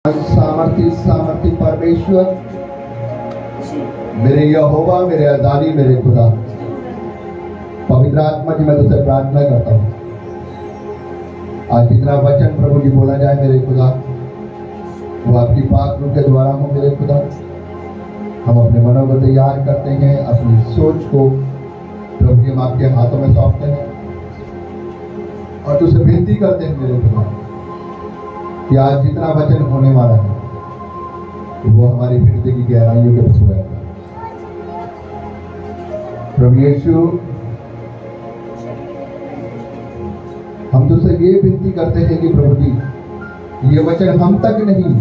सामर्थी परमेश्वर, मेरे यहोवा, मेरे अदानी, मेरे खुदा, पवित्र आत्मा जी, मैं तुझसे प्रार्थना करता हूँ आज जितना वचन प्रभु जी बोला जाए मेरे खुदा, वो आपकी पाक रूह के द्वारा हो मेरे खुदा। हम अपने मनों को तैयार करते हैं, अपनी सोच को प्रभु जी हम आपके हाथों में सौंपते हैं और तुझसे विनती करते हैं मेरे खुदा कि आज जितना वचन होने वाला है वो हमारी हृदय की गहराइयों के बस है। प्रभु यीशु, हम तुझसे ये विनती करते हैं कि प्रभु जी ये वचन हम तक नहीं,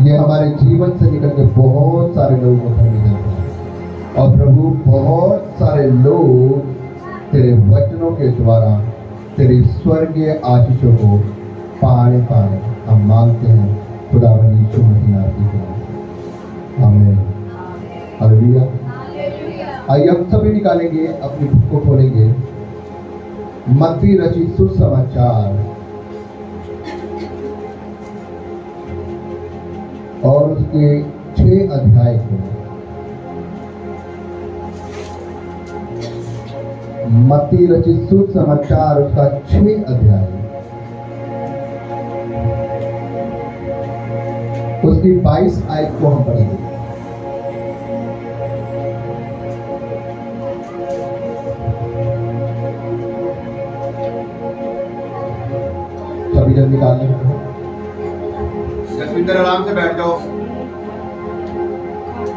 ये हमारे जीवन से निकल के बहुत सारे लोगों को मिल जाता है और प्रभु बहुत सारे लोग तेरे वचनों के द्वारा तेरी स्वर्गीय आशीषों को पाने हम मांगते हैं खुदावंद यीशु मसीह आपकी नाम। आमीन। हालेलुया। आइए हम सभी निकालेंगे, अपनी बुक को खोलेंगे मत्ती रचित सुसमाचार और उसके 6 अध्याय को। मत्ती रचित सुसमाचार उसका 6 अध्याय उसकी 22 आयत को हम पढ़ेंगे। सभी जल्दी निकाल लें। जसविंदर आराम से बैठ जाओ,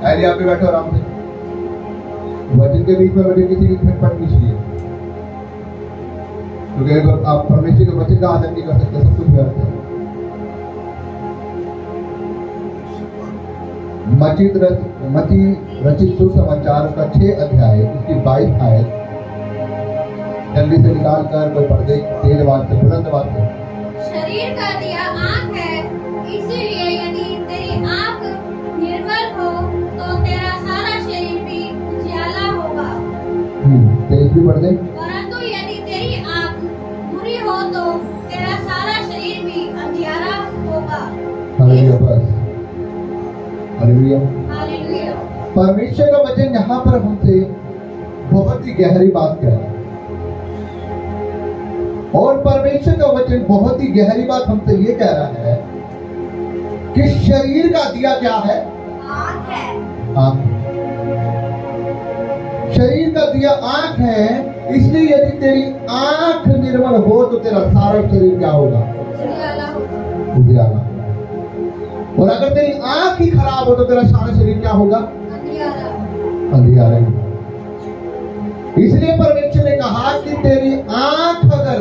ऐसे आप भी बैठो आराम से। वचन के बीच में बैठे किसी की खटपट नहीं चाहिए, क्योंकि आप परमेश्वर के वचन का आदर नहीं कर सकते, सब कुछ व्यर्थ है। मत्ती रचित सुसमाचार का 6 अध्याय उसकी 22 आयत जल्दी से निकाल कर कोई पढ़ दे, तेज आवाज से, बुलंद आवाज से। शरीर का दिया आँख है, इसीलिए यदि तेरी आँख निर्मल हो तो तेरा सारा शरीर भी उजियाला होगा। तेज भी पढ़ दे। परंतु यदि तेरी आँख बुरी हो तो तेरा सारा शरीर भी अंधियारा होगा। हालेलुया। बस हालेलुया। हालेलुया। परमेश्वर का वचन यहाँ पर हमसे बहुत ही गहरी बात कह रहा है और परमेश्वर का वचन बहुत ही गहरी बात हमसे ये कह रहा है कि शरीर का दिया क्या है? आँख है। आँख। शरीर का दिया आँख है, इसलिए यदि तेरी आँख निर्मल हो तो तेरा सारा शरीर क्या होगा? उजियाला होगा। उजियाला। और अगर तेरी आँख ही खराब हो तो तेरा सारा शरीर क्या होगा? अंधियारा। अंधियारा। इसलिए परमेश्वर ने कहा कि तेरी आँख अगर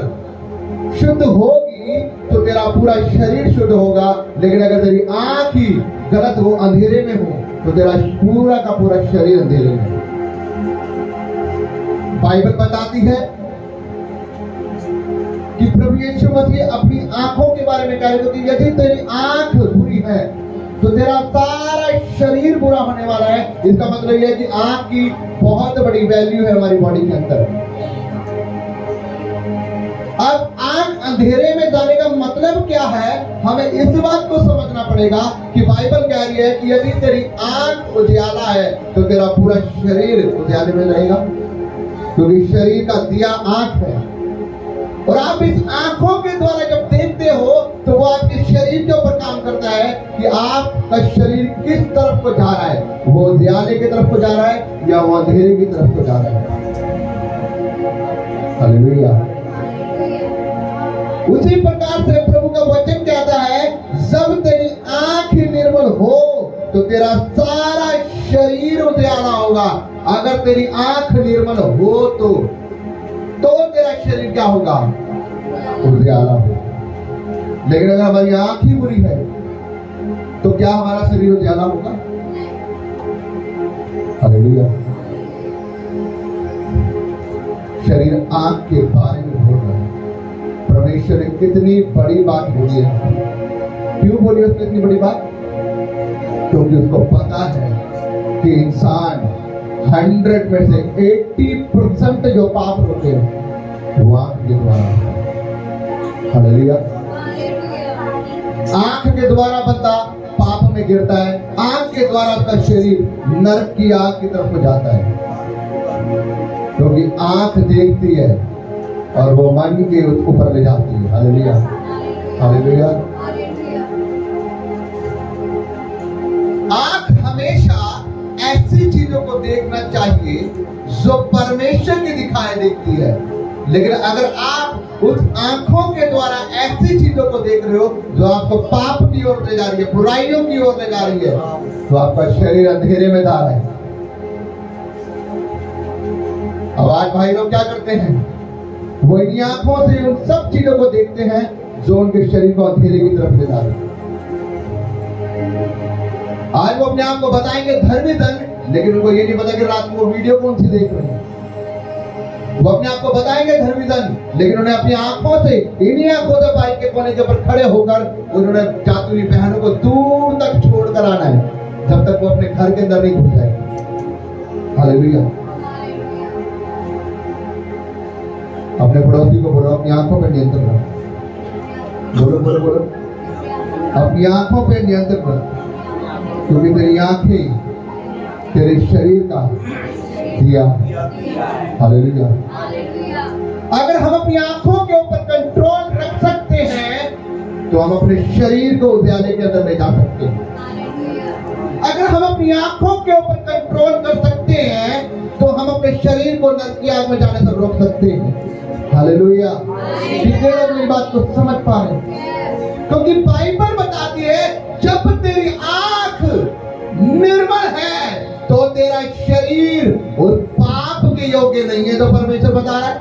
शुद्ध होगी तो तेरा पूरा शरीर शुद्ध होगा, लेकिन अगर तेरी आँख ही गलत हो, अंधेरे में हो, तो तेरा पूरा का पूरा शरीर अंधेरे में हो। बाइबल बताती है कि प्रभु यीशु मसीह अपनी आंखों के बारे में कह रहे थे कि यदि तेरी आंख बुरी है तो तेरा सारा शरीर बुरा होने वाला है। इसका मतलब यह है कि आंख की बहुत बड़ी वैल्यू है हमारी बॉडी के अंदर। अब आंख अंधेरे में जाने का मतलब क्या है, हमें इस बात को समझना पड़ेगा कि बाइबल कह रही है कि यदि तेरी आंख उजियाला है तो तेरा पूरा शरीर उजियाले में रहेगा, क्योंकि शरीर का दिया आंख है। और आप इस आंखों के द्वारा जब देखते हो तो वो आपके शरीर के ऊपर काम करता है कि आपका शरीर किस तरफ को जा रहा है, वो उजियाले की तरफ को जा रहा है या वो अंधेरे की तरफ को जा रहा है। हालेलुया। उसी प्रकार से प्रभु का वचन कहता है जब तेरी आंख निर्मल हो तो तेरा सारा शरीर उजियाला होगा। अगर तेरी आंख निर्मल हो तो तेरा शरीर क्या होगा? उजियाला होगा। लेकिन अगर हमारी आंख ही बुरी है तो क्या हमारा शरीर उजियाला होगा? हालेलुया। शरीर आंख के बारे में बोल रहा है। परमेश्वर ने कितनी बड़ी बात बोली है। क्यों बोली उसने इतनी बड़ी बात? क्योंकि उसको पता है कि इंसान 100 में से 80% जो पाप होते हैं वो आंख के द्वारा। हालेलुया। आंख के द्वारा बंदा में गिरता है, आंख के द्वारा उसका शरीर नरक की आग की तरफ को जाता है, क्योंकि आंख देखती है और वो मन के ऊपर ले जाती है। Hallelujah, hallelujah. आंख हमेशा ऐसी चीजों को देखना चाहिए जो परमेश्वर की दिखाई देखती है, लेकिन अगर आप उस आंखों के द्वारा ऐसी चीजों को देख रहे हो जो आपको पाप की ओर ले जा रही है, बुराइयों की ओर ले जा रही है, तो आपका शरीर अंधेरे में जा रहा है। अब आज भाई लोग क्या करते हैं, वो इन आंखों से उन सब चीजों को देखते हैं जो उनके शरीर को अंधेरे की तरफ ले जा रहे हैं। आज वो अपने आप को बताएंगे धर्मी धन, लेकिन उनको ये नहीं पता कि रात को वो वीडियो कौन सी देख रहे हैं। वो अपने आप को बताएंगे धर्मी धन, लेकिन उन्हें अपनी आंखों से, इन्हीं आंखों से बाइक के कोने के ऊपर खड़े होकर उन्होंने जाती हुई बहनों को दूर तक छोड़कर आना है, जब तक वो अपने घर के अंदर नहीं घुस जाए। हालेलुया। अपने पड़ोसी को बोलो अपनी आंखों पर नियंत्रण रखो। बोलो बोलो बोलो, अपनी आंखों पर नियंत्रण रखो, क्योंकि तेरी आंखें तेरे शरीर का दिया। हालेलुया। अगर हम अपनी आंखों के ऊपर कंट्रोल रख सकते हैं तो हम अपने शरीर को उजाले के अंदर ले जा सकते हैं। अगर हम अपनी आंखों के ऊपर कंट्रोल कर सकते हैं तो हम अपने शरीर को नरक की आग में जाने से रोक सकते हैं। हालेलुया। कितने लोग मेरी बात को समझ पा रहे हैं? क्योंकि बाइबल बताती है जब तेरी आंख निर्मल है तो तेरा शरीर और पाप के योग्य नहीं है, तो परमेश्वर बता रहा है।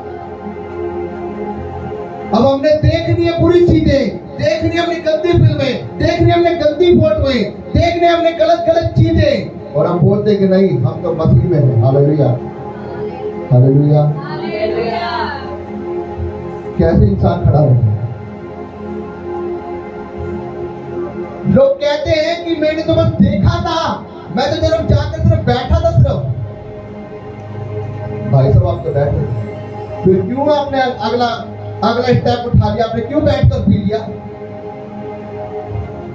अब हमने देखनी है बुरी चीजें, देखनी हमने गंदी फिल्में, देखनी हमने गंदी फोटोएं, देखने हमने गलत गलत चीजें, और हम बोलते हैं कि नहीं हम तो मसीह में हैं। Hallelujah, hallelujah. कैसे इंसान खड़ा रहता है? लोग कहते हैं कि मैंने तो बस देखा था, मैं तो जब जाकर सिर्फ बैठा था सिर्फ। भाई साहब आप तो बैठे, फिर क्यों आपने अगला स्टेप उठा लिया? आपने क्यों बैठकर पी लिया?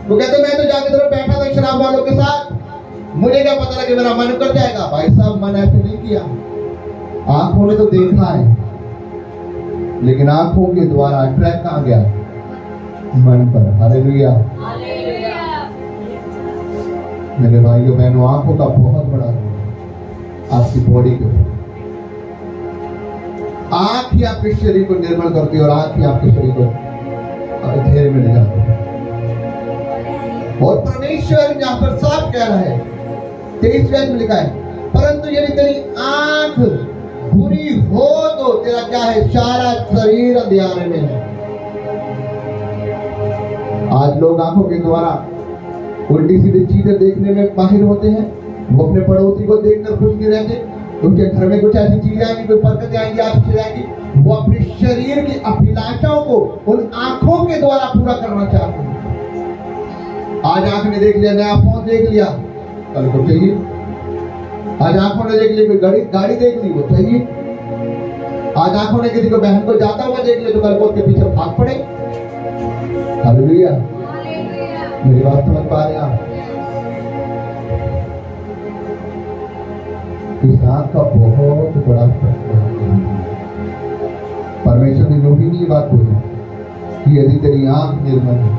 वो कहते मैं तो जाकर सिर्फ बैठा था शराब वालों के साथ, मुझे क्या पता लगे मेरा मन कर जाएगा। भाई साहब मन ऐसे नहीं किया, आंखों ने तो देखा है, लेकिन आंखों के द्वारा अट्रैक्ट कहां गया? मन पर। हालेलुया। मेरे भाइयों बहनों, आंखों का बहुत बड़ा आपकी बॉडी के ऊपर। आंख ही आपके शरीर को निर्मल करती है और आंख ही आपके शरीर को अंधेरे में ले जाती है। और परमेश्वर यहाँ पर साफ कह रहा है, 23 में लिखा है, परंतु यदि तेरी आंख बुरी हो तो तेरा क्या है? सारा शरीर अंधेरे में है। आज लोग आंखों के द्वारा उल्टी सीधी चीजें देखने में माहिर होते हैं। वो अपने पड़ोसी को देखकर खुश नहीं रहते, उनके घर में कुछ ऐसी चीजें आएंगी, कोई बरकत आएंगी, आशीष आएंगी, वो अपने शरीर की अभिलाषाओं को उन आंखों के द्वारा पूरा करना चाहते हैं। आज आंख ने देख लिया, नया फोन देख लिया, कल को चाहिए। आज आंखों ने देख ली, कोई गाड़ी देख ली, वो चाहिए। आज आंखों ने किसी को बहन को जाता हुआ देख लिया तो कल को उसके पीछे भाग पड़े। हालेलुया। मेरी बात समझ पा रहे आप? इस आंख का बहुत बड़ा प्रश्न है। परमेश्वर ने लोग ही नहीं बात बोली कि यदि तेरी आंख निर्मल है,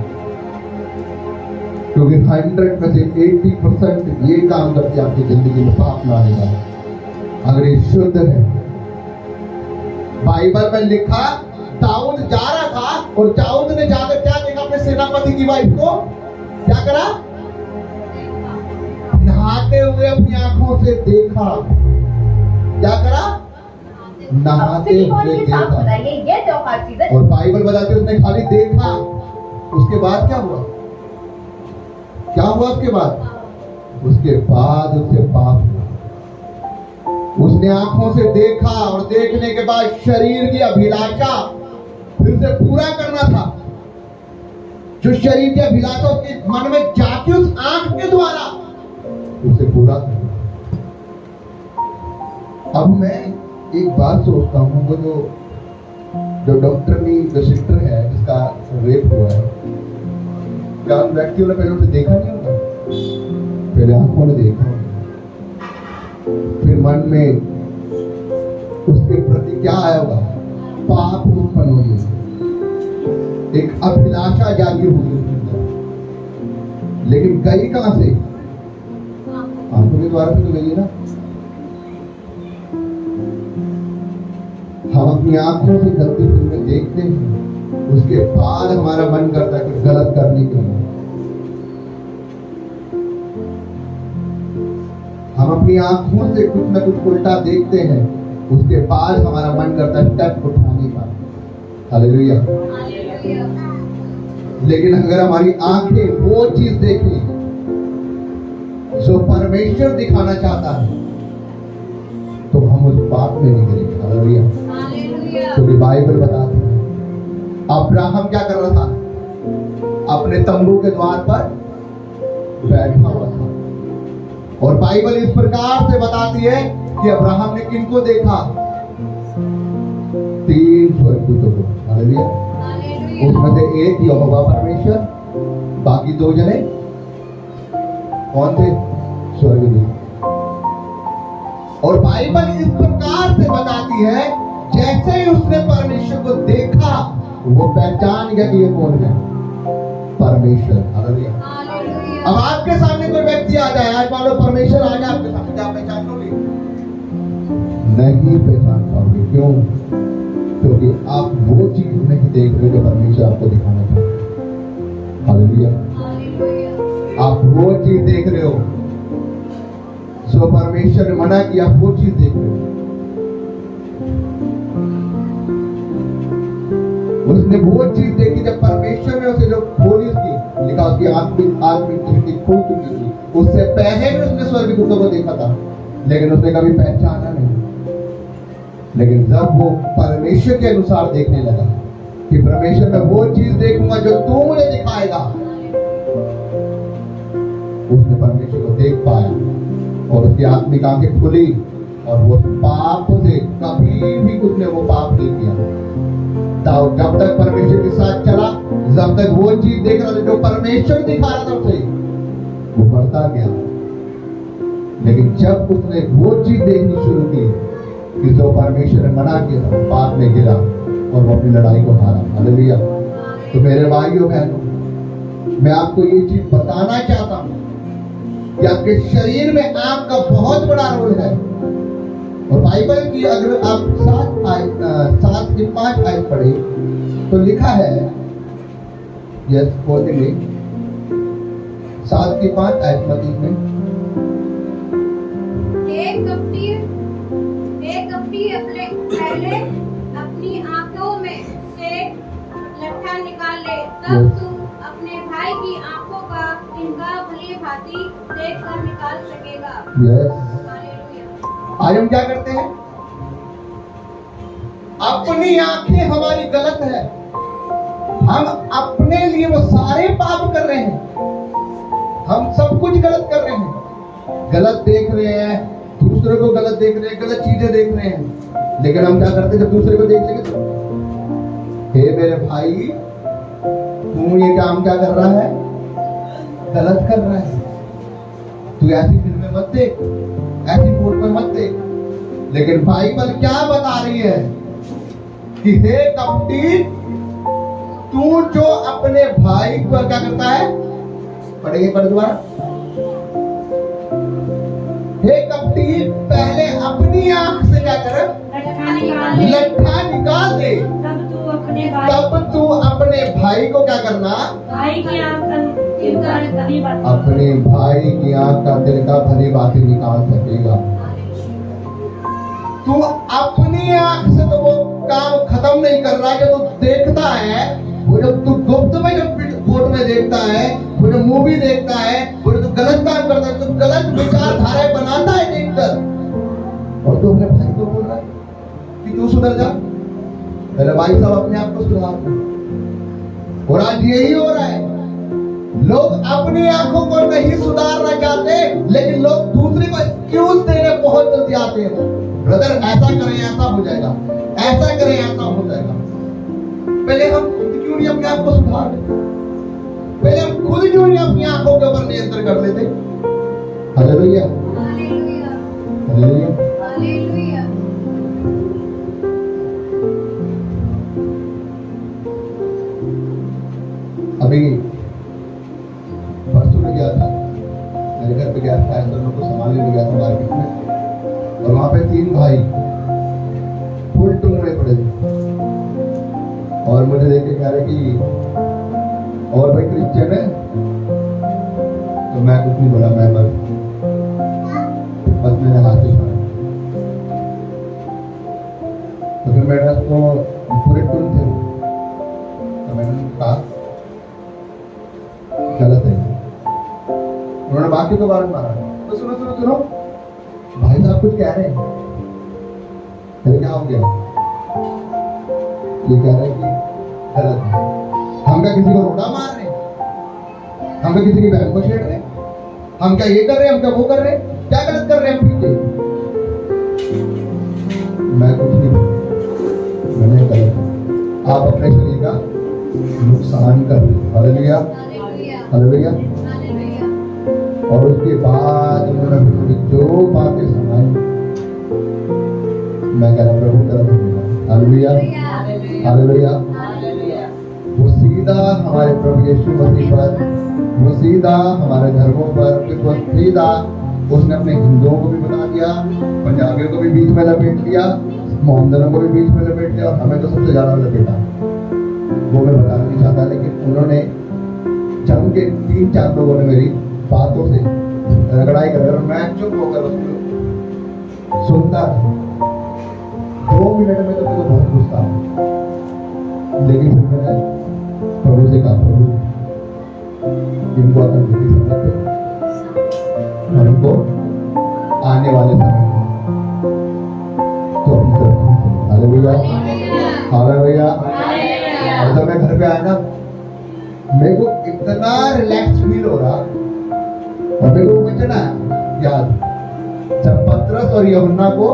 क्योंकि 100 में से 80% ये काम करते आपकी जिंदगी में पाप लाने का। अगर ये शुद्ध है, बाइबल में लिखा दाऊद जा रहा था और दाऊद ने जाकर क्या देखा? अपने सेनापति की वाइफ को क्या करा? नहाते हुए अपनी आंखों से देखा। क्या करा? नहाते हुए देखा। और बाइबल बताती है उसने खाली देखा, उसके बाद क्या हुआ? क्या हुआ उसके बाद? उसके बाद उससे पाप हुआ। उसने आंखों से देखा और देखने के बाद शरीर की अभिलाषा फिर से पूरा करना था। जो शरीर की अभिलाषा उसके मन में जाती उस आंख के द्वारा उसे पूरा करना। अब मैं एक बात सोचता हूँ, वो जो डॉक्टरनी जो सिस्टर है जिसका रेप हुआ है, क्या उन व्यक्तियों ने पहले उसे देखा नहीं होगा? पहले आंखों ने देखा, फिर मन में उसके प्रति क्या आया होगा, पाप उत्पन्न होगी, एक अभिलाषा जागी होगी उसके अंदर। लेकिन गई कहां से? आंखों के द्वारा से तो गई है ना। हम अपनी आंखों से गलती फिल्में देखते हैं, उसके बाद हमारा मन करता है कुछ गलत करने के लिए। हम अपनी आंखों से कुछ ना कुछ उल्टा देखते हैं, उसके बाद हमारा मन करता है स्टेप उठाने का। हालेलुया। लेकिन अगर हमारी आंखें वो चीज देखें जो परमेश्वर दिखाना चाहता है, तो हम उस बात में नहीं करेंगे। हालेलुया। क्योंकि बाइबल बताती है अब्राहम क्या कर रहा था, अपने तंबू के द्वार पर बैठा हुआ था। और बाइबल इस प्रकार से बताती है कि अब्राहम ने किनको देखा? 3 स्वर्गदूतों को। हालेलुया। उसमें से एक यहोवा परमेश्वर, बाकी 2 जने कौन थे? स्वर्गदूत। और बाइबल इस प्रकार से बताती है जैसे ही उसने परमेश्वर को देखा, वो पहचान गया कि ये कौन है? परमेश्वर। हालेलुया। अब आपके सामने कोई व्यक्ति आ जाए, आज मान लो परमेश्वर आ जाए आपके सामने, क्या आप पहचान लोगे? नहीं पहचान पाओगे। क्यों? क्योंकि आप वो चीज नहीं देख रहे जो परमेश्वर आपको दिखाना चाहता है। हालेलुया। आप वो चीज देख रहे हो जो परमेश्वर ने मना किया, आप वो चीज देख रहे हो। उसने वो चीज देखी जब परमेश्वर ने उसे जो खोली, उसकी लिखा उसकी आंख में दृष्टि खुल चुकी थी। उससे पहले भी उसने स्वर्गदूतों को देखा था, लेकिन उसने कभी पहचाना नहीं। लेकिन जब वो परमेश्वर के अनुसार देखने लगा कि परमेश्वर मैं वो चीज देखूंगा जो तू मुझे दिखाएगा, उसने परमेश्वर को देख पाया और उसकी आत्मिक आंखें खुली और वो पाप से कभी भी उसने वो पाप नहीं किया। जब तक परमेश्वर के साथ चला, जब तक वो चीज देख रहा था जो परमेश्वर दिखा रहा था उसे, वो बढ़ता गया। लेकिन जब उसने वो चीज देखनी शुरू की कि जो परमेश्वर ने मना किया था, पाप में गिरा और वो अपनी लड़ाई को हारा। हालेलुया। तो मेरे भाइयों बहनों, मैं आपको ये चीज बताना चाहता हूं कि आपके शरीर में आंख का बहुत बड़ा रोल है। और बाइबल की अगर आप 7 की 5 आयत पढ़े तो लिखा है, यस बोलेंगे 7 की 5 आयत में, एक कपटी अपने पहले अपनी आंखों में से लट्ठा निकाल ले, तब तू अपने भाई की आंखों का इनका भली भांति देखकर निकाल सकेगा। आज हम क्या करते हैं? अपनी आंखें हमारी गलत है, हम अपने लिए वो सारे पाप कर रहे हैं, हम सब कुछ गलत कर रहे हैं, गलत देख रहे हैं, दूसरे को गलत देख रहे हैं, गलत चीजें देख रहे हैं। लेकिन हम क्या करते हैं जब दूसरे को देख लेंगे तो, हे मेरे भाई तू ये काम क्या कर रहा है? गलत कर रहा है, तू ऐसी फिल्में मत देख, ऐसी फोटो मत देख। लेकिन बाइबल क्या बता रही है कि हे कपटी, तू जो अपने भाई को क्या करता है? पढ़ेंगे पर दोबारा, हे कपटी पहले अपनी आंख से क्या कर? लट्ठा निकाल दे, तब तू अपने भाई को क्या करना? भाई की आंख अपने भाई की आंख का दिल का भली बातें निकाल सकेगा। तू अपनी आंख से तो वो काम खत्म नहीं कर रहा है जो तू देखता है। वो जब तू गुप्त में जब फोटो में देखता है, वो जो मूवी देखता है, वो जो तू गलत काम करता है, तो गलत विचारधाराएं बनाता है देखकर, और तू अपने भाई को बोल रहा है कि तू सुधर जा। मेरे भाई साहब अपने आप को सुधार। और आज यही हो रहा है, लोग अपनी आंखों को नहीं सुधारना चाहते, लेकिन लोग दूसरे को एक्सक्यूज देने बहुत जल्दी आते हैं। ब्रदर ऐसा करें ऐसा हो जाएगा, ऐसा करें ऐसा हो जाएगा। पहले हम खुद क्यों नहीं अपने आप को सुधार? पहले हम खुद क्यों नहीं अपनी आंखों के ऊपर नियंत्रण कर लेते। Hallelujah, hallelujah, hallelujah. हालेलुया। अभी परसों में गया था, मेरे घर पे गया था, ऐसा लोग को सामान लेने गया था मार्केट में, और वहां पे 3 भाई फुल टूंगड़े पड़े थे, और मुझे देख के कह रहे कि और भाई क्रिश्चियन है, तो मैं कुछ नहीं बोला, मैं बस मैंने हाथ इशारा, तो फिर मेरे को पूरे टून थे, तो मैंने कहा गलत है। उन्होंने बाकी को बार मारा, तो सुनो सुनो सुनो, भाई साहब कुछ कह रहे हैं, फिर क्या हो गया, ये कह रहे हैं कि गलत है, हम क्या किसी को रोड़ा मार रहे, हम क्या किसी की बहन को छेड़ रहे, हम क्या ये कर रहे हैं, हम क्या वो कर रहे हैं, क्या गलत कर रहे हैं हम पीछे। मैं कुछ नहीं, मैंने गलत, आप अपने शरीर का नुकसान कर रहे हैं। Hallelujah, hallelujah. और उसके बाद उन्होंने मुझे जो बातें सुनाई, मैं कह रहा प्रभु तेरा धन्यवाद। Hallelujah, hallelujah. वो सीधा हमारे प्रभु यीशु मसीह पर, वो सीधा हमारे धर्मों पर, वो सीधा उसने अपने हिंदुओं को भी बता दिया, पंजाबियों को भी बीच में लपेट लिया, मोहम्मदनों को भी बीच में लपेट लिया, और हमें तो सबसे ज्यादा लपेटा। वो मैं बताना नहीं चाहता, लेकिन उन्होंने जम के 3-4 लोगों ने मेरी बातों से रगड़ाई कर, मैं चुप होकर उसको सुनता था। 2 मिनट में तो मुझे बहुत गुस्सा, लेकिन फिर मैंने प्रभु से कहा, प्रभु इनको अकल बुद्धि समझ दे, और इनको आने वाले समय में तो अपनी तरफ। Hallelujah, hallelujah. और जब मैं घर पे आया ना, मेरे को इतना रिलैक्स फील हो रहा, और मेरे को वो वचन आया याद, जब पतरस और यूहन्ना को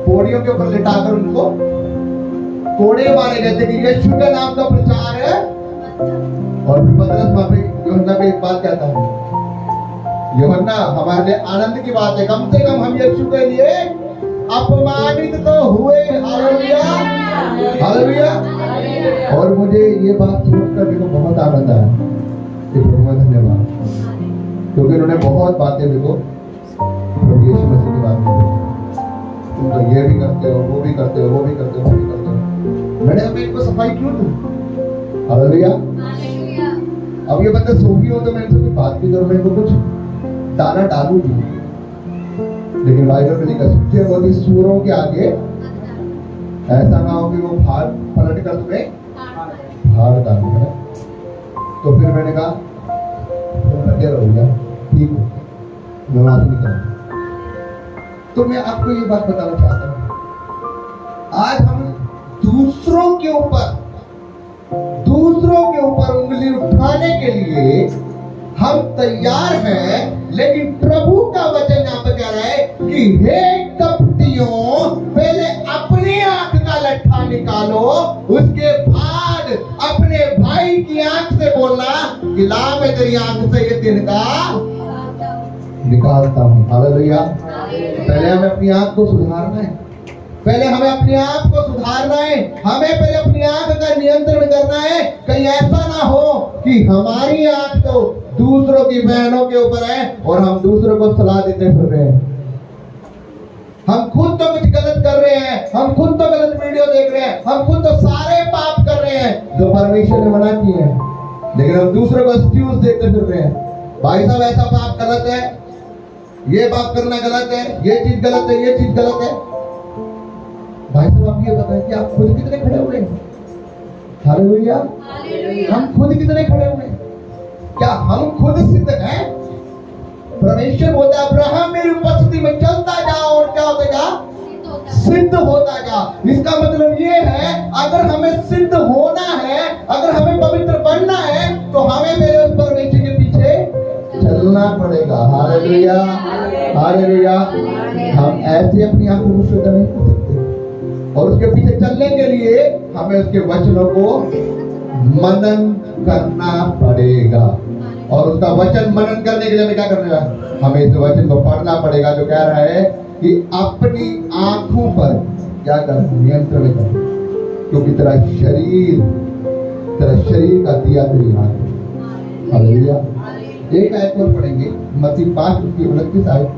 पौड़ियों के ऊपर लिटाकर उनको कोड़े मारे गए थे कि यीशु के नाम का प्रचार है, और फिर पतरस वहां पे यूहन्ना को एक बात कहता है, यूहन्ना हमारे लिए आनंद की बात है, कम से कम हम यीशु के लिए अपमानित तो हुए। Hallelujah, hallelujah. और मुझे ये बात सोचकर मेरे को बहुत आनंद आया कि प्रभु का धन्यवाद, क्योंकि उन्होंने बहुत बातें मेरे को प्रभु यीशु मसीह के बारे में, तुम तो ये भी करते हो, वो भी करते हो, वो भी करते हो, वो भी करते हो। मैंने अपने इनको सफाई क्यों दूं? हालेलुया। अब ये बंदे सूफी हो तो मैं इनसे बात भी करूं, मैं इनको कुछ दाना डालूं भी, लेकिन बाइबल में लिखा है कि सूरों के आगे ऐसा ना हो कि वो भार पलट कर तुम्हें भार डालू है। तो फिर मैंने कहा तुम लगे रहोगे, ठीक हो, मैं वहां से निकला। तो मैं आपको ये बात बताना चाहता हूं, आज हम दूसरों के ऊपर उंगली उठाने के लिए हम तैयार हैं, लेकिन प्रभु का वचन यहाँ पे कह रहा है कि हे कपटियों, पहले अपनी आंख का लट्ठा निकालो, उसके बाद अपने भाई की आंख से बोलना कि ला मैं तेरी आंख से ये तिनका निकालता हूं। हालेलुया। पहले हमें अपनी आंख को सुधारना है, पहले हमें अपनी आंख को सुधारना है, हमें पहले अपनी आंख का नियंत्रण करना है। कहीं ऐसा ना हो कि हमारी आंख तो दूसरों की बहनों के ऊपर है और हम दूसरों को सलाह देते फिर रहे हैं। हम खुद तो कुछ गलत कर रहे हैं, हम खुद तो गलत वीडियो देख रहे हैं, हम खुद तो सारे पाप कर रहे हैं जो परमेश्वर ने मना किए हैं, लेकिन हम दूसरों को एक्सक्यूज देते फिर रहे हैं। भाई साहब ऐसा पाप गलत है, ये पाप करना गलत है, ये चीज गलत है, ये चीज गलत है। भाई साहब आप ये बताएं कि आप खुद कितने खड़े हुए हैं? हालेलुया। हम खुद कितने खड़े हुए हैं? क्या हम खुद सिद्ध हैं? परमेश्वर बोलता है अब्राहम मेरी उपस्थिति में चलता जाओ और क्या होता जा? सिद्ध होता जा। इसका मतलब ये है अगर हमें सिद्ध होना है, अगर हमें पवित्र बनना है, तो हमें मेरे उस परमेश्वर के पीछे चलना पड़ेगा। Hallelujah, hallelujah. हम ऐसे अपनी आंखों को शुद्ध नहीं कर सकते, और उसके पीछे चलने के लिए हमें उसके वचनों को मनन करना पड़ेगा। और उसका वचन मनन करने के लिए हमें क्या करना है? हमें इस वचन को पढ़ना पड़ेगा, जो कह रहा है कि अपनी आंखों पर क्या कर, नियंत्रण कर, क्योंकि तेरा शरीर का दिया तेरी आंख है। हालेलुया। एक आयत और पढ़ेंगे, मत्ती 5 उसकी 29 आयत।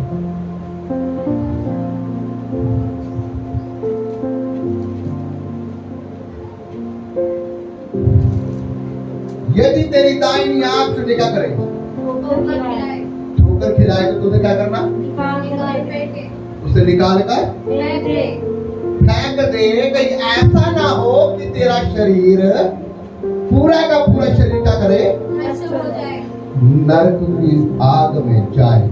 यदि तेरी दाहिनी आंख तुझे क्या करे, ठोकर खिलाए, तो तुझे क्या करना, उसे निकाल कर फेंक दे। कहीं ऐसा ना हो कि तेरा शरीर पूरा का पूरा शरीर क्या करे, नरक की आग में जाए।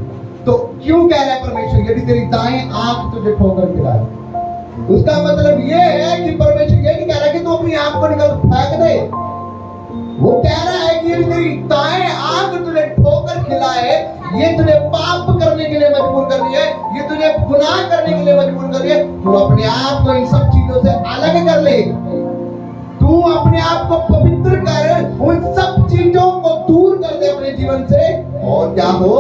तो क्यों कह रहा है परमेश्वर, यदि तेरी दाएं आंख तुझे ठोकर खिलाए, उसका मतलब ये है कि परमेश्वर ये नहीं कह रहा कि तू अपनी आंख को निकाल फेंक दे। वो कह रहा है कि यदि तेरी दाएं आंख तुझे ठोकर खिलाए, ये तुझे पाप करने के लिए मजबूर कर रही है, ये तुझे गुनाह करने के लिए मजबूर कर रही है, तू अपने आप को इन सब चीजों से अलग कर ले। तू अपने आप को पवित्र कर, उन सब चीजों को दूर कर दे अपने जीवन से, और क्या हो,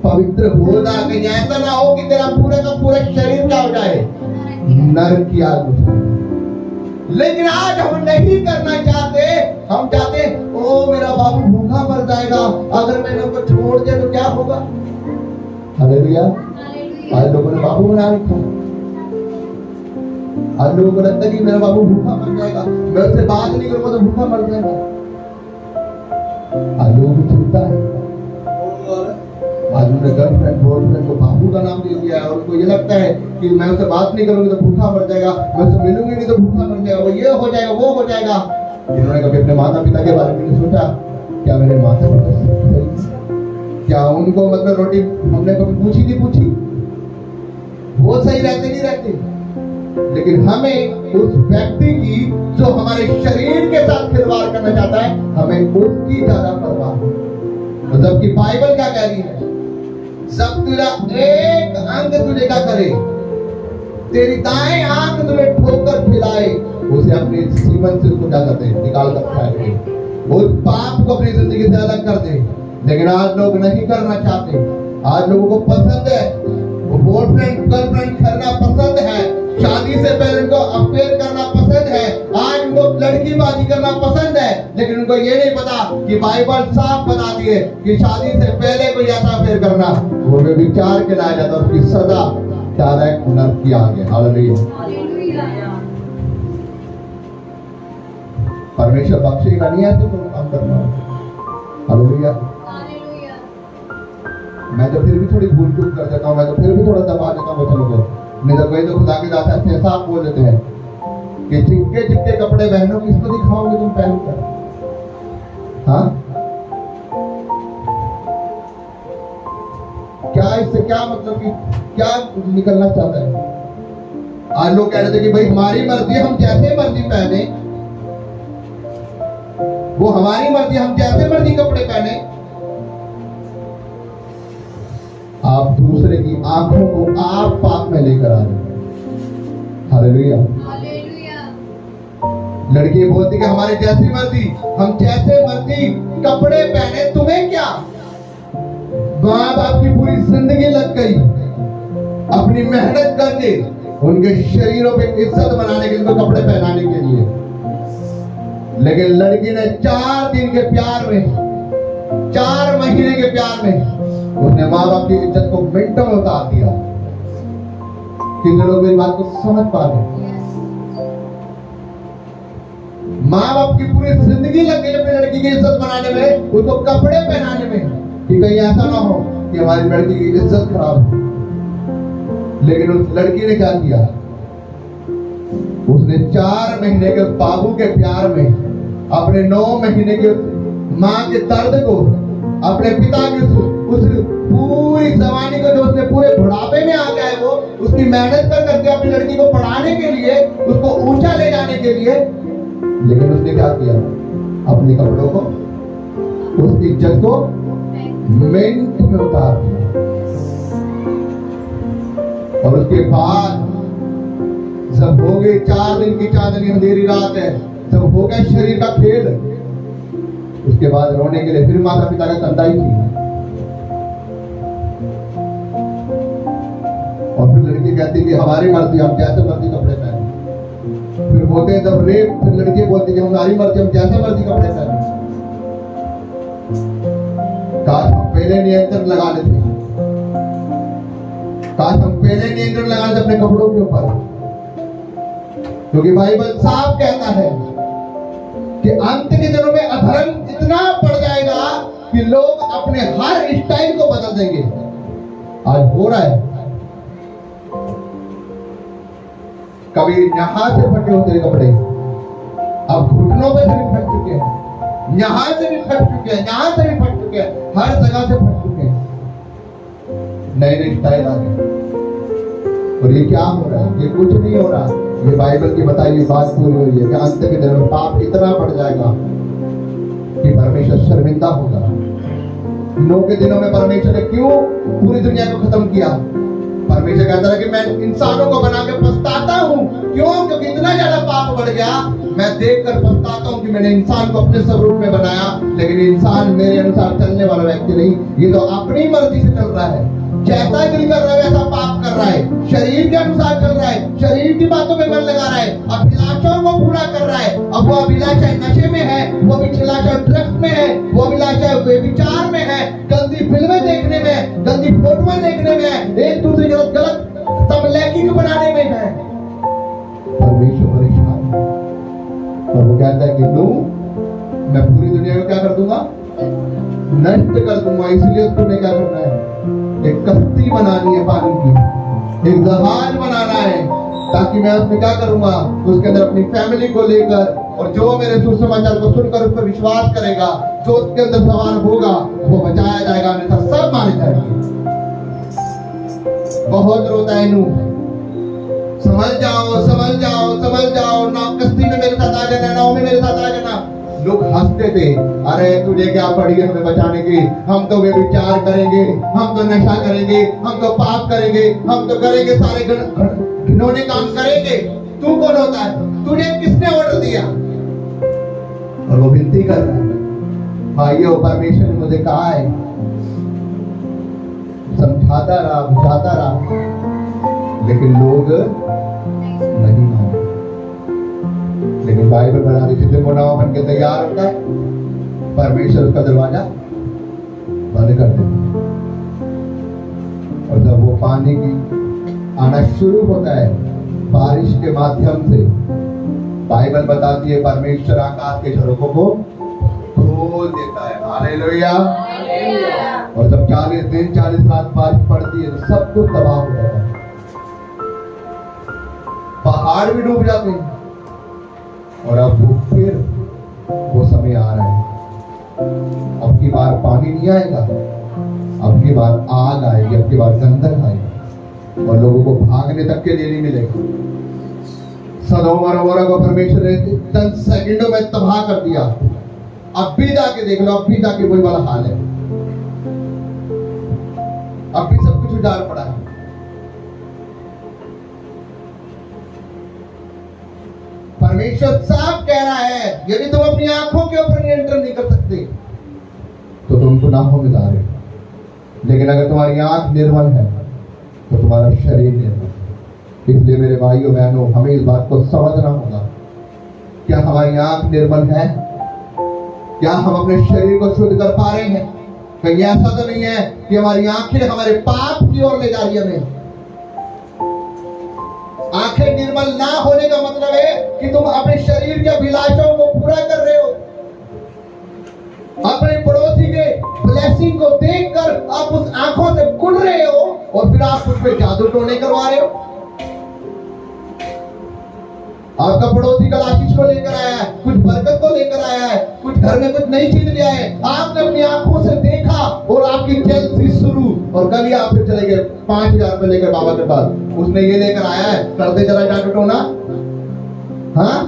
पवित्र हो जा। कहीं ऐसा ना हो कि तेरा पूरा का पूरा शरीर क्या हो जाए, नरक की आग में जाए। लेकिन आज हम नहीं करना चाहते। हम चाहते ओ मेरा बाबू भूखा मर जाएगा, अगर मैंने उसको छोड़ दिया तो क्या होगा। हालेलुया। आज लोगों ने बाबू बना रखा। आज लोगों को लगता है कि मेरा बाबू भूखा मर जाएगा, मैं उससे बात नहीं करूंगा तो भूखा मर जाएगा। आज लोगों को चिंता है, आज उन्होंने गर्लफ्रेंड बॉयफ्रेंड को बाबू का नाम दे दिया है, और उनको ये लगता है कि मैं उससे बात नहीं करूंगी तो भूखा मर जाएगा, मैं उससे मिलूंगी नहीं तो भूखा मर जाएगा, वो ये हो जाएगा वो हो जाएगा। इन्होंने कभी अपने माता पिता के बारे में नहीं सोचा, क्या मेरे माता पिता सही, क्या उनको मतलब रोटी हमने कभी पूछी नहीं पूछी, वो सही रहते नहीं रहते। लेकिन हमें उस व्यक्ति की जो हमारे शरीर के साथ खिलवाड़ करना चाहता है, हमें उसकी ज्यादा परवाह है। मतलब कि बाइबल क्या कह रही है, जब तेरा एक अंग तुझे क्या करे, तेरी दाएं आंख तुझे ठोकर खिलाए, उसे अपने जीवन से उसको क्या कर दे, निकाल कर फेंक दे, उस पाप को अपनी जिंदगी से अलग कर दे। लेकिन आज लोग नहीं करना चाहते। आज लोगों को पसंद है, वो बॉयफ्रेंड गर्लफ्रेंड करना पसंद है, शादी से पहले उनको अफेयर करना पसंद है, आज उनको लड़कीबाजी करना पसंद है। लेकिन उनको ये नहीं पता कि बाइबल साफ बता दिए कि शादी से पहले कोई ऐसा अफेयर करना वो विचार के लाया जाता है, उसकी सजा डायरेक्ट नरक की आग है। हालेलुया। परमेश्वर बख्शेगा नहीं है तो तुम काम करना। हालेलुया। मैं तो फिर भी थोड़ी भूल चूक कर देता हूँ, मैं तो फिर भी थोड़ा दबा देता हूँ बच्चों को, नहीं तो कोई तो खुदा के दास ऐसे साफ बोल देते हैं कि चिपके चिपके कपड़े बहनों किसको दिखाओगे तुम पहन कर। हाँ, क्या इससे क्या मतलब कि क्या निकलना चाहता है। आज लोग कह रहे थे कि भाई हमारी मर्जी, हम जैसे मर्जी पहने, वो हमारी मर्जी, हम जैसे मर्जी कपड़े पहने। आप दूसरे की आंखों को आप पाप में लेकर आ रहे हैं। हालेलुया। लड़की बोलती कि हमारे जैसी मर्जी, हम जैसे मर्जी कपड़े पहने, तुम्हें क्या। माँ बाप की पूरी जिंदगी लग गई अपनी मेहनत करके उनके शरीरों पे इज्जत बनाने के लिए, कपड़े पहनाने के लिए। लेकिन लड़की ने 4 दिन के प्यार में, 4 महीने के प्यार में उसने माँ बाप की इज्जत को मिनटों में उतार दिया। कितने लोग मेरी बात को समझ पा रहे। माँ बाप की पूरी जिंदगी लग गई अपनी लड़की की इज्जत बनाने में, उसको कपड़े पहनाने में, कि कहीं ऐसा ना हो कि हमारी लड़की की इज्जत खराब हो। लेकिन उस लड़की ने क्या किया, उसने 4 महीने के बाबू के प्यार में अपने 9 महीने के माँ के दर्द को, अपने पिता की उस पूरी जवानी को, जो उसने पूरे बुढ़ापे में आ गया है, वो उसकी मेहनत कर करके अपनी लड़की को पढ़ाने के लिए, उसको ऊंचा ले जाने के लिए। लेकिन उसने क्या किया, अपने कपड़ों को, उसकी इज्जत को मिनट में उतार दिया। और उसके बाद जब हो गई 4 दिन की चांदनी अंधेरी रात है, जब हो गया शरीर का खेल, उसके बाद रोने के लिए फिर माता पिता का कंधा ही चाहिए। और फिर लड़की कहती कि हमारी मर्जी, हम जैसे मर्जी कपड़े पहने। फिर होते हैं तब रेप, फिर लड़की बोलती कि हमारी मर्जी, हम जैसे मर्जी कपड़े पहने। काश हम पहले नियंत्रण लगा लेते, काश हम पहले नियंत्रण लगा लेते अपने कपड़ों के ऊपर, क्योंकि बाइबल साफ कहता है कि अंत के दिनों में अधर्म इतना बढ़ जाएगा कि लोग अपने हर स्टाइल को बदल देंगे। आज हो रहा है, कभी यहां से फटे होते कपड़े, अब घुटनों पे से भी फट चुके हैं, यहां से भी फट चुके हैं, यहां से भी फट चुके हैं, हर जगह से फट चुके हैं। नए नए स्टाइल आ गए। और ये क्या हो रहा है? ये कुछ नहीं हो रहा, ये बाइबल की बताई हुई बात पूरी हो रही है कि अंत के दिनों में पाप इतना बढ़ जाएगा कि परमेश्वर शर्मिंदा होगा। नूह के दिनों में परमेश्वर ने क्यों पूरी दुनिया को खत्म किया? परमेश्वर कहता है कि मैं इंसानों को बना के पछताता हूँ। क्यों? क्योंकि इतना ज्यादा पाप बढ़ गया, मैं देखकर पछताता हूँ कि मैंने इंसान को अपने स्वरूप में बनाया, लेकिन इंसान मेरे अनुसार चलने वाला व्यक्ति नहीं, ये तो अपनी मर्जी से चल रहा है, जैसा दिल कर रहा है वैसा पाप कर रहा है, शरीर के अनुसार चल रहा है, शरीर की बातों में मन लगा रहा है, अभिलाषाओं को पूरा कर रहा है। अब वो अभिलाषा नशे में है, वो अभिलाषा ड्रग्स में है, वो अभिलाषा विचार में है, गंदी फिल्में देखने में, गंदी फोटोएं देखने में, एक दूसरे के गलत समलैंगिक बनाने में है। परमेश्वर परेशान है और वो कहता है कि नूह, मैं पूरी दुनिया को क्या कर दूंगा? नष्ट कर दूंगा। इसलिए तुम्हें क्या करना है? एक कश्ती बनानी है पानी की, एक जहाज बनाना है, ताकि मैं उसमें क्या करूंगा? उसके अंदर अपनी फैमिली को लेकर, और जो मेरे सुसमाचार को सुनकर उस पर विश्वास करेगा, जो उसके अंदर सवाल होगा वो बचाया जाएगा, अन्यथा सब मारे जाएंगे। बहुत रोता है नूह, समझ जाओ, समझ जाओ, समझ जाओ, ना कश्ती में मेरे साथ आ जाना, नाव में मेरे साथ आ जाना। लोग हंसते थे, अरे तुझे क्या पड़ी है हमें बचाने की? हम तो व्यभिचार करेंगे, हम तो नशा करेंगे, हम तो पाप करेंगे, हम तो करेंगे सारे घिनौने काम करेंगे। तू कौन होता है? तुझे किसने ऑर्डर दिया? और वो विनती कर रहा है, भाइयों परमेश्वर ने मुझे कहा है, समझाता रहा, बुझाता रहा, लेकिन लोग नहीं माने। लेकिन बाइबल बना रही थी, नाव बन के तैयार होता है, परमेश्वर उसका दरवाजा बंद कर देता। और जब वो पानी की आना शुरू होता है बारिश के माध्यम से, बाइबल बताती है परमेश्वर आकाश के झरोखों को खोल देता है। हालेलुया। और जब 40 दिन 40 रात बारिश पड़ती है तो सब कुछ तबाह हो जाता है, पहाड़ भी डूब जाते हैं। और अब वो फिर वो समय आ रहा है, अब की बार पानी नहीं आएगा, अब की बार आग आएगी, अब की बार गंधक आएगी, और लोगों को भागने तक के लिए नहीं मिलेगा। सदोम और अमोरा को परमेश्वर ने चंद सेकंडों में तबाह कर दिया। अब भी जाके देख लो, अब भी जाके वही वाला हाल है, अब भी सब कुछ उजाड़ पड़ा है। परमेश्वर साफ कह रहा है, यदि तुम अपनी आंखों के ऊपर नियंत्रण नहीं कर सकते तो तुम गुनाहों में जा रहे हो, लेकिन अगर तुम्हारी आंख निर्मल है तो तुम्हारा शरीर निर्मल है। इसलिए मेरे भाइयों बहनों, हमें इस बात को समझना होगा, क्या हमारी आंख निर्मल है? क्या हम अपने शरीर को शुद्ध कर पा रहे हैं? कहीं ऐसा तो नहीं है कि हमारी आंखें हमारे पाप की ओर ले जा रही है हमें? आंखें निर्मल ना होने का मतलब है कि तुम अपने शरीर के अभिलाषाओं को पूरा कर रहे हो, अपने पड़ोसी के ब्लेसिंग को देखकर आप उस आंखों से गुड़ रहे हो, और फिर आप उस पर जादू टोने करवा रहे हो। आपका पड़ोसी कल आशीष को लेकर आया है, कुछ बरकत को लेकर आया है, कुछ घर में कुछ नई चीज ले आए, आपने अपनी आंखों से देखा और आपकी जेलसी शुरू, और कल ही आप फिर चले गए 5,000 रुपए लेकर बाबा के पास, उसने ये लेकर आया है, कर दे जरा जादू टोना। हाँ,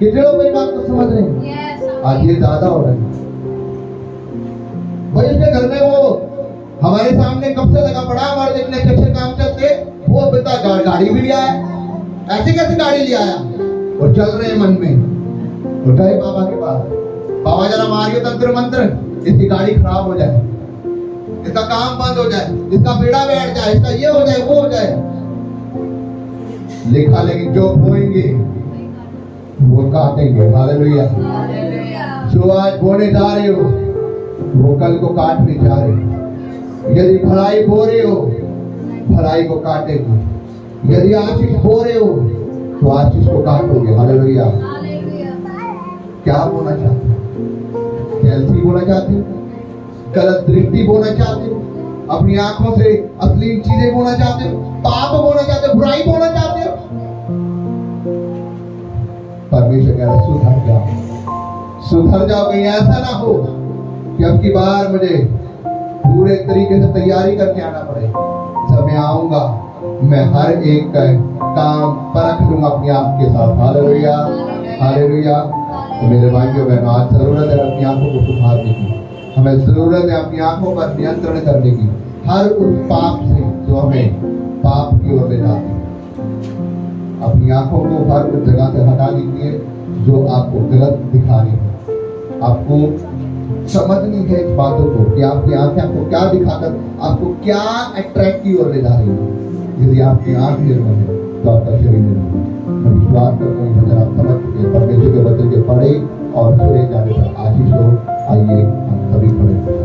कितने लोग मेरी बात को समझ रहे हैं? आज ये ज्यादा हो रहा है। भाई इसके घर में वो हमारे सामने कब से लगा पड़ा, हमारे इतने अच्छे काम चलते, वो बता गाड़ी भी लिया है, ऐसे कैसे गाड़ी ले आया, और चल रहे हैं मन में, और गए बाबा के पास, बाबा जरा मारियो तंत्र मंत्र, इसकी गाड़ी खराब हो जाए, इसका काम बंद हो जाए, इसका बेड़ा बैठ जाए, इसका ये हो जाए वो हो जाए। लिखा लेकिन जो बोएंगे वो काटेंगे। हालेलुया। जो आज बोने जा रहे हो वो कल को काटने जा रहे हो। यदि भलाई बो रहे हो भलाई को काटेंगे, यदि आशीष बो रहे हो तो आशीष को काटोगे। हालेलुया। क्या बोना चाहते हो? कैलसी बोना चाहते हो? गलत दृष्टि बोना चाहते हो? अपनी आंखों से अश्लील चीजें बोना चाहते हो? पाप बोना चाहते हो? बुराई बोना चाहते हो? परमेश्वर कह रहा सुधर जाओ, सुधर जाओ। कहीं ऐसा ना हो कि अब की बार मुझे पूरे तरीके से तैयारी करके आना पड़े। जब मैं आऊंगा मैं हर एक का काम परख लूंगा अपने आप के साथ। Hallelujah, hallelujah. तो मेरे भाइयों बहनों, आज जरूरत है अपनी आंखों को सुधारने की। हमें जरूरत है अपनी आंखों पर नियंत्रण करने की, हर उस पाप से जो हमें पाप की ओर ले जाती है। अपनी आंखों को हर उस जगह से हटा दीजिए जो आपको गलत दिखा रही है। आपको समझनी है इस बातों को कि आपकी आंखें आपको क्या दिखाकर, आपको क्या अट्रैक्ट की ओर ले जा रही है। यदि आपकी आंख निर्मल है तो आपका शरीर निर्मल है। मैं विश्वास करता हूँ वचन आप समझ चुके हैं। परमेश्वर के वचन के पढ़े और सुने जाने पर आशीष हो। आइए हम सभी पढ़े।